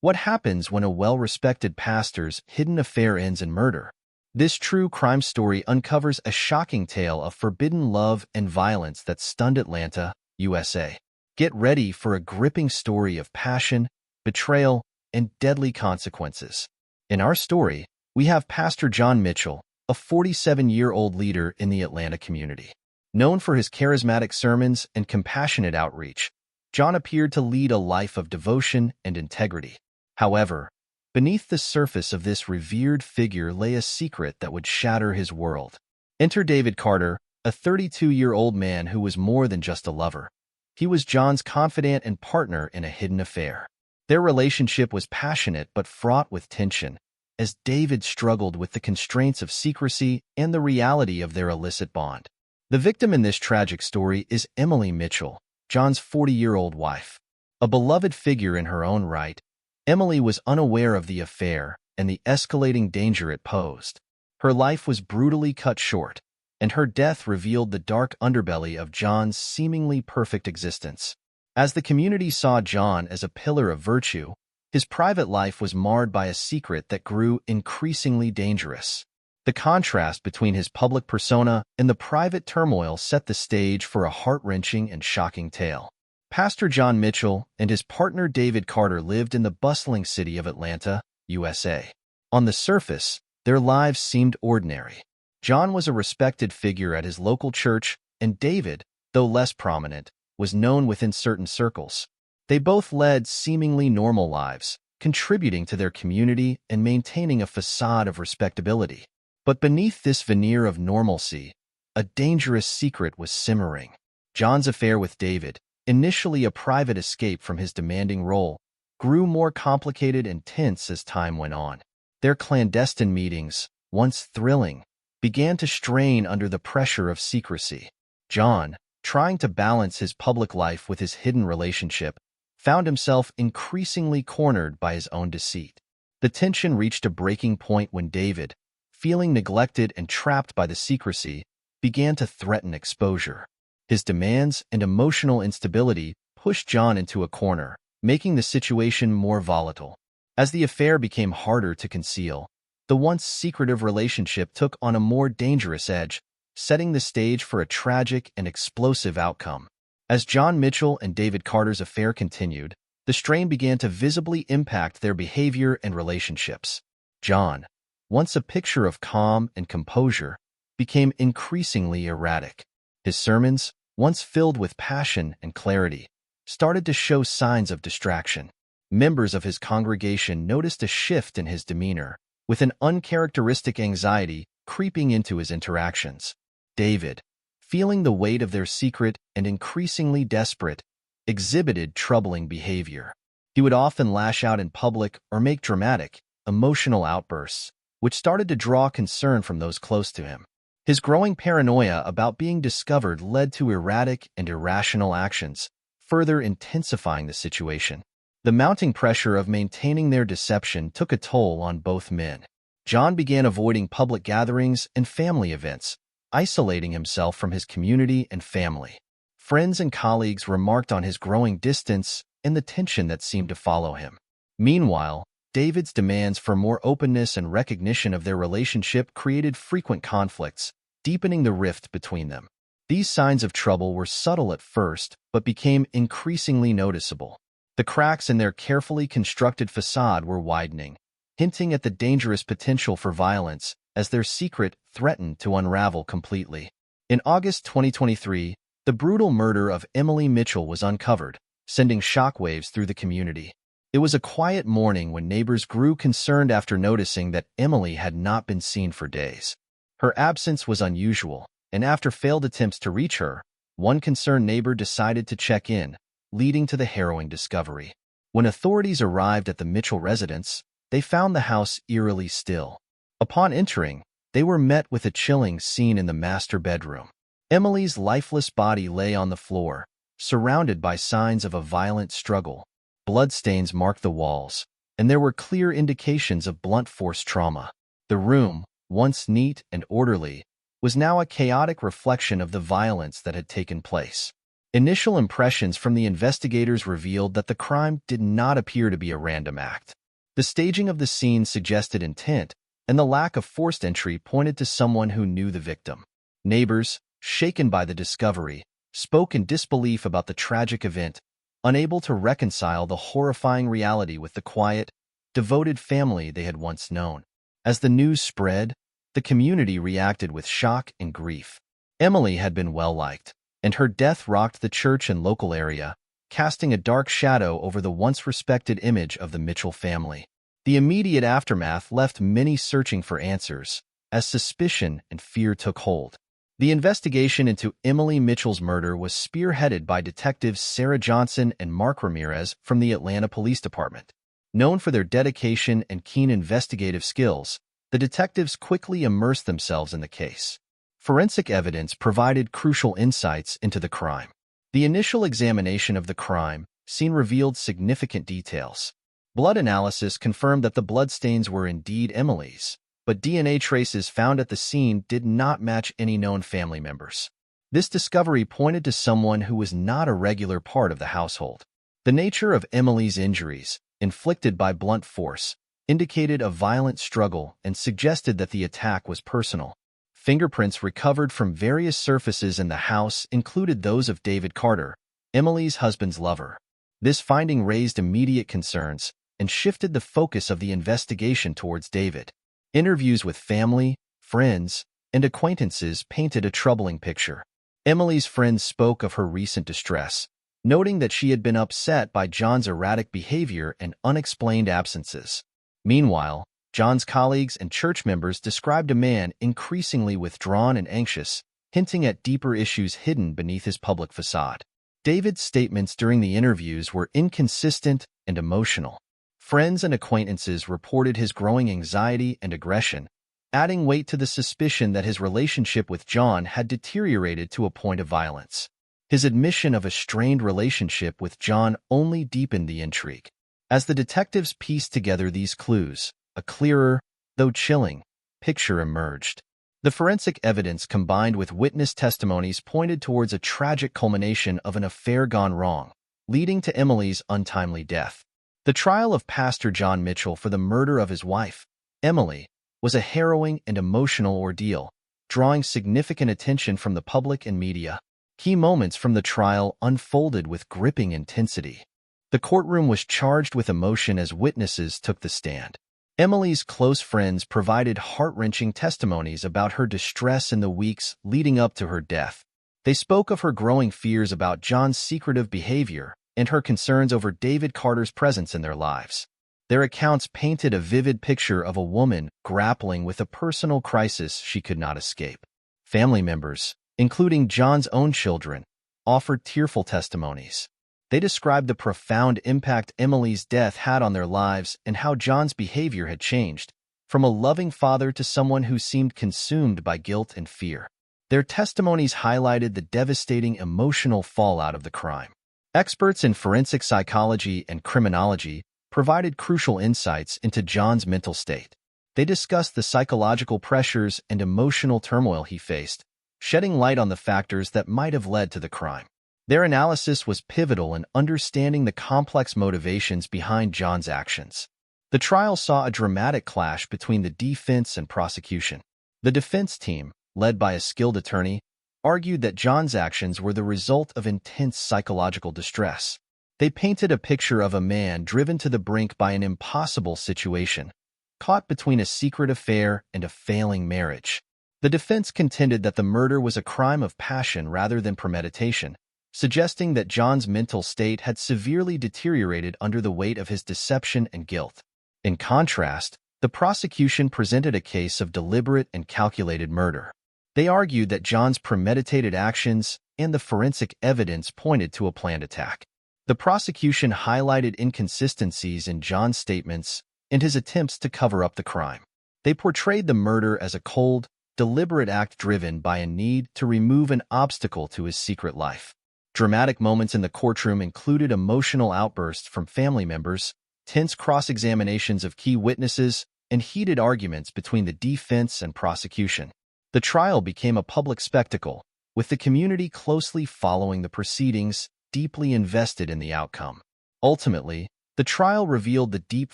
What happens when a well-respected pastor's hidden affair ends in murder? This true crime story uncovers a shocking tale of forbidden love and violence that stunned Atlanta, USA. Get ready for a gripping story of passion, betrayal, and deadly consequences. In our story, we have Pastor John Mitchell, a 47-year-old leader in the Atlanta community. Known for his charismatic sermons and compassionate outreach, John appeared to lead a life of devotion and integrity. However, beneath the surface of this revered figure lay a secret that would shatter his world. Enter David Carter, a 32-year-old man who was more than just a lover. He was John's confidant and partner in a hidden affair. Their relationship was passionate but fraught with tension, as David struggled with the constraints of secrecy and the reality of their illicit bond. The victim in this tragic story is Emily Mitchell, John's 40-year-old wife. A beloved figure in her own right, Emily was unaware of the affair and the escalating danger it posed. Her life was brutally cut short, and her death revealed the dark underbelly of John's seemingly perfect existence. As the community saw John as a pillar of virtue, his private life was marred by a secret that grew increasingly dangerous. The contrast between his public persona and the private turmoil set the stage for a heart-wrenching and shocking tale. Pastor John Mitchell and his partner David Carter lived in the bustling city of Atlanta, USA. On the surface, their lives seemed ordinary. John was a respected figure at his local church, and David, though less prominent, was known within certain circles. They both led seemingly normal lives, contributing to their community and maintaining a facade of respectability. But beneath this veneer of normalcy, a dangerous secret was simmering. John's affair with David, initially a private escape from his demanding role, grew more complicated and tense as time went on. Their clandestine meetings, once thrilling, began to strain under the pressure of secrecy. John, trying to balance his public life with his hidden relationship, found himself increasingly cornered by his own deceit. The tension reached a breaking point when David, feeling neglected and trapped by the secrecy, began to threaten exposure. His demands and emotional instability pushed John into a corner, making the situation more volatile. As the affair became harder to conceal, the once secretive relationship took on a more dangerous edge, setting the stage for a tragic and explosive outcome. As John Mitchell and David Carter's affair continued, the strain began to visibly impact their behavior and relationships. John, once a picture of calm and composure, became increasingly erratic. His sermons, once filled with passion and clarity, started to show signs of distraction. Members of his congregation noticed a shift in his demeanor, with an uncharacteristic anxiety creeping into his interactions. David, feeling the weight of their secret and increasingly desperate, exhibited troubling behavior. He would often lash out in public or make dramatic, emotional outbursts, which started to draw concern from those close to him. His growing paranoia about being discovered led to erratic and irrational actions, further intensifying the situation. The mounting pressure of maintaining their deception took a toll on both men. John began avoiding public gatherings and family events, isolating himself from his community and family. Friends and colleagues remarked on his growing distance and the tension that seemed to follow him. Meanwhile, David's demands for more openness and recognition of their relationship created frequent conflicts, deepening the rift between them. These signs of trouble were subtle at first, but became increasingly noticeable. The cracks in their carefully constructed facade were widening, hinting at the dangerous potential for violence as their secret threatened to unravel completely. In August 2023, the brutal murder of Emily Mitchell was uncovered, sending shockwaves through the community. It was a quiet morning when neighbors grew concerned after noticing that Emily had not been seen for days. Her absence was unusual, and after failed attempts to reach her, one concerned neighbor decided to check in, leading to the harrowing discovery. When authorities arrived at the Mitchell residence, they found the house eerily still. Upon entering, they were met with a chilling scene in the master bedroom. Emily's lifeless body lay on the floor, surrounded by signs of a violent struggle. Bloodstains marked the walls, and there were clear indications of blunt force trauma. The room, once neat and orderly, was now a chaotic reflection of the violence that had taken place. Initial impressions from the investigators revealed that the crime did not appear to be a random act. The staging of the scene suggested intent, and the lack of forced entry pointed to someone who knew the victim. Neighbors, shaken by the discovery, spoke in disbelief about the tragic event, unable to reconcile the horrifying reality with the quiet, devoted family they had once known. As the news spread, the community reacted with shock and grief. Emily had been well-liked, and her death rocked the church and local area, casting a dark shadow over the once-respected image of the Mitchell family. The immediate aftermath left many searching for answers, as suspicion and fear took hold. The investigation into Emily Mitchell's murder was spearheaded by detectives Sarah Johnson and Mark Ramirez from the Atlanta Police Department. Known for their dedication and keen investigative skills, the detectives quickly immersed themselves in the case. Forensic evidence provided crucial insights into the crime. The initial examination of the crime scene revealed significant details. Blood analysis confirmed that the bloodstains were indeed Emily's, but DNA traces found at the scene did not match any known family members. This discovery pointed to someone who was not a regular part of the household. The nature of Emily's injuries, inflicted by blunt force, indicated a violent struggle and suggested that the attack was personal. Fingerprints recovered from various surfaces in the house included those of David Carter, Emily's husband's lover. This finding raised immediate concerns and shifted the focus of the investigation towards David. Interviews with family, friends, and acquaintances painted a troubling picture. Emily's friends spoke of her recent distress, noting that she had been upset by John's erratic behavior and unexplained absences. Meanwhile, John's colleagues and church members described a man increasingly withdrawn and anxious, hinting at deeper issues hidden beneath his public facade. David's statements during the interviews were inconsistent and emotional. Friends and acquaintances reported his growing anxiety and aggression, adding weight to the suspicion that his relationship with John had deteriorated to a point of violence. His admission of a strained relationship with John only deepened the intrigue. As the detectives pieced together these clues, a clearer, though chilling, picture emerged. The forensic evidence combined with witness testimonies pointed towards a tragic culmination of an affair gone wrong, leading to Emily's untimely death. The trial of Pastor John Mitchell for the murder of his wife, Emily, was a harrowing and emotional ordeal, drawing significant attention from the public and media. Key moments from the trial unfolded with gripping intensity. The courtroom was charged with emotion as witnesses took the stand. Emily's close friends provided heart-wrenching testimonies about her distress in the weeks leading up to her death. They spoke of her growing fears about John's secretive behavior and her concerns over David Carter's presence in their lives. Their accounts painted a vivid picture of a woman grappling with a personal crisis she could not escape. Family members, including John's own children, offered tearful testimonies. They described the profound impact Emily's death had on their lives and how John's behavior had changed, from a loving father to someone who seemed consumed by guilt and fear. Their testimonies highlighted the devastating emotional fallout of the crime. Experts in forensic psychology and criminology provided crucial insights into John's mental state. They discussed the psychological pressures and emotional turmoil he faced, shedding light on the factors that might have led to the crime. Their analysis was pivotal in understanding the complex motivations behind John's actions. The trial saw a dramatic clash between the defense and prosecution. The defense team, led by a skilled attorney, argued that John's actions were the result of intense psychological distress. They painted a picture of a man driven to the brink by an impossible situation, caught between a secret affair and a failing marriage. The defense contended that the murder was a crime of passion rather than premeditation, suggesting that John's mental state had severely deteriorated under the weight of his deception and guilt. In contrast, the prosecution presented a case of deliberate and calculated murder. They argued that John's premeditated actions and the forensic evidence pointed to a planned attack. The prosecution highlighted inconsistencies in John's statements and his attempts to cover up the crime. They portrayed the murder as a cold, deliberate act driven by a need to remove an obstacle to his secret life. Dramatic moments in the courtroom included emotional outbursts from family members, tense cross-examinations of key witnesses, and heated arguments between the defense and prosecution. The trial became a public spectacle, with the community closely following the proceedings, deeply invested in the outcome. Ultimately, the trial revealed the deep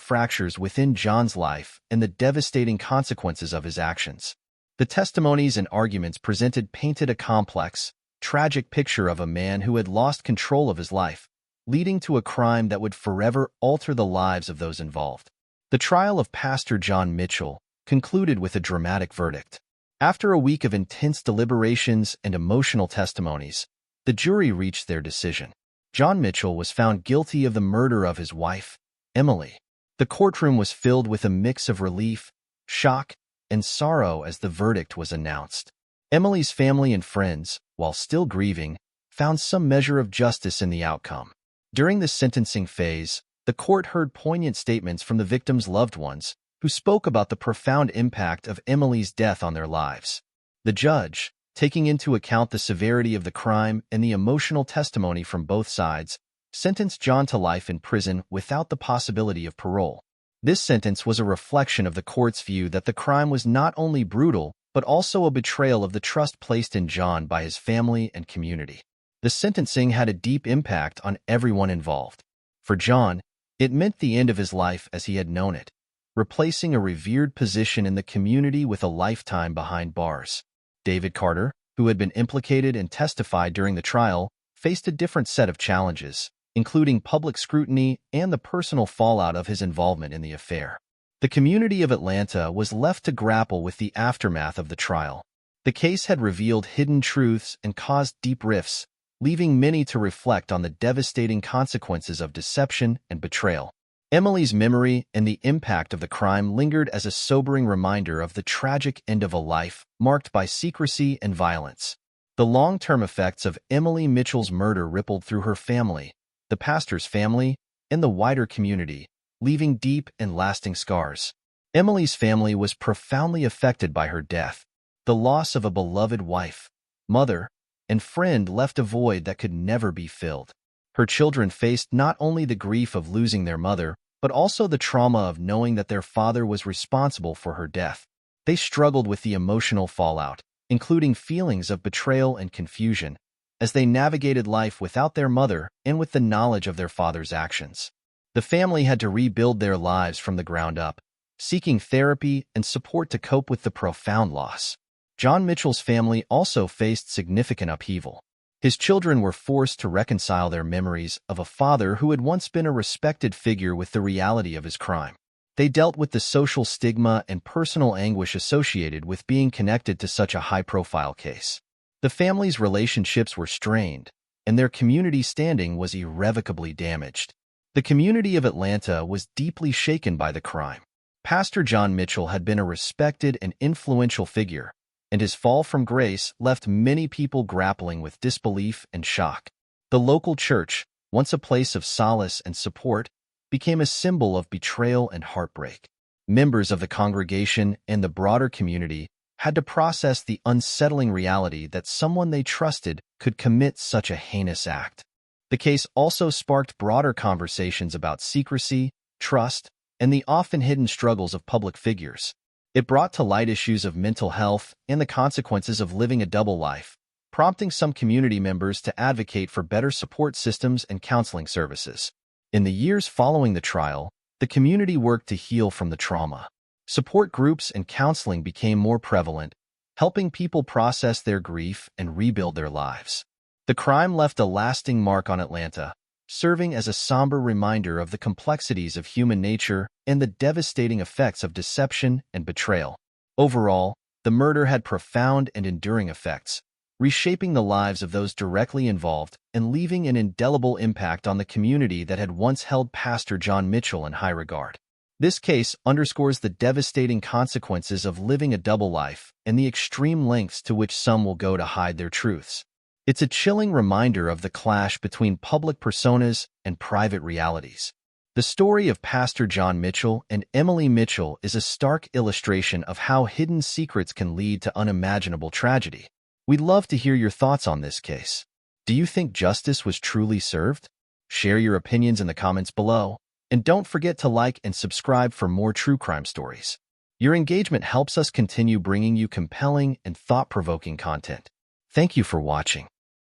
fractures within John's life and the devastating consequences of his actions. The testimonies and arguments presented painted a complex, tragic picture of a man who had lost control of his life, leading to a crime that would forever alter the lives of those involved. The trial of Pastor John Mitchell concluded with a dramatic verdict. After a week of intense deliberations and emotional testimonies, the jury reached their decision. John Mitchell was found guilty of the murder of his wife, Emily. The courtroom was filled with a mix of relief, shock, and sorrow as the verdict was announced. Emily's family and friends, while still grieving, found some measure of justice in the outcome. During the sentencing phase, the court heard poignant statements from the victims' loved ones, who spoke about the profound impact of Emily's death on their lives. The judge, taking into account the severity of the crime and the emotional testimony from both sides, sentenced John to life in prison without the possibility of parole. This sentence was a reflection of the court's view that the crime was not only brutal, but also a betrayal of the trust placed in John by his family and community. The sentencing had a deep impact on everyone involved. For John, it meant the end of his life as he had known it, replacing a revered position in the community with a lifetime behind bars. David Carter, who had been implicated and testified during the trial, faced a different set of challenges, including public scrutiny and the personal fallout of his involvement in the affair. The community of Atlanta was left to grapple with the aftermath of the trial. The case had revealed hidden truths and caused deep rifts, leaving many to reflect on the devastating consequences of deception and betrayal. Emily's memory and the impact of the crime lingered as a sobering reminder of the tragic end of a life marked by secrecy and violence. The long-term effects of Emily Mitchell's murder rippled through her family, the pastor's family, and the wider community, leaving deep and lasting scars. Emily's family was profoundly affected by her death. The loss of a beloved wife, mother, and friend left a void that could never be filled. Her children faced not only the grief of losing their mother, but also the trauma of knowing that their father was responsible for her death. They struggled with the emotional fallout, including feelings of betrayal and confusion, as they navigated life without their mother and with the knowledge of their father's actions. The family had to rebuild their lives from the ground up, seeking therapy and support to cope with the profound loss. John Mitchell's family also faced significant upheaval. His children were forced to reconcile their memories of a father who had once been a respected figure with the reality of his crime. They dealt with the social stigma and personal anguish associated with being connected to such a high-profile case. The family's relationships were strained, and their community standing was irrevocably damaged. The community of Atlanta was deeply shaken by the crime. Pastor John Mitchell had been a respected and influential figure, and his fall from grace left many people grappling with disbelief and shock. The local church, once a place of solace and support, became a symbol of betrayal and heartbreak. Members of the congregation and the broader community had to process the unsettling reality that someone they trusted could commit such a heinous act. The case also sparked broader conversations about secrecy, trust, and the often hidden struggles of public figures. It brought to light issues of mental health and the consequences of living a double life, prompting some community members to advocate for better support systems and counseling services. In the years following the trial, the community worked to heal from the trauma. Support groups and counseling became more prevalent, helping people process their grief and rebuild their lives. The crime left a lasting mark on Atlanta, serving as a somber reminder of the complexities of human nature and the devastating effects of deception and betrayal. Overall, the murder had profound and enduring effects, reshaping the lives of those directly involved and leaving an indelible impact on the community that had once held Pastor John Mitchell in high regard. This case underscores the devastating consequences of living a double life and the extreme lengths to which some will go to hide their truths. It's a chilling reminder of the clash between public personas and private realities. The story of Pastor John Mitchell and Emily Mitchell is a stark illustration of how hidden secrets can lead to unimaginable tragedy. We'd love to hear your thoughts on this case. Do you think justice was truly served? Share your opinions in the comments below, and don't forget to like and subscribe for more true crime stories. Your engagement helps us continue bringing you compelling and thought-provoking content. Thank you for watching.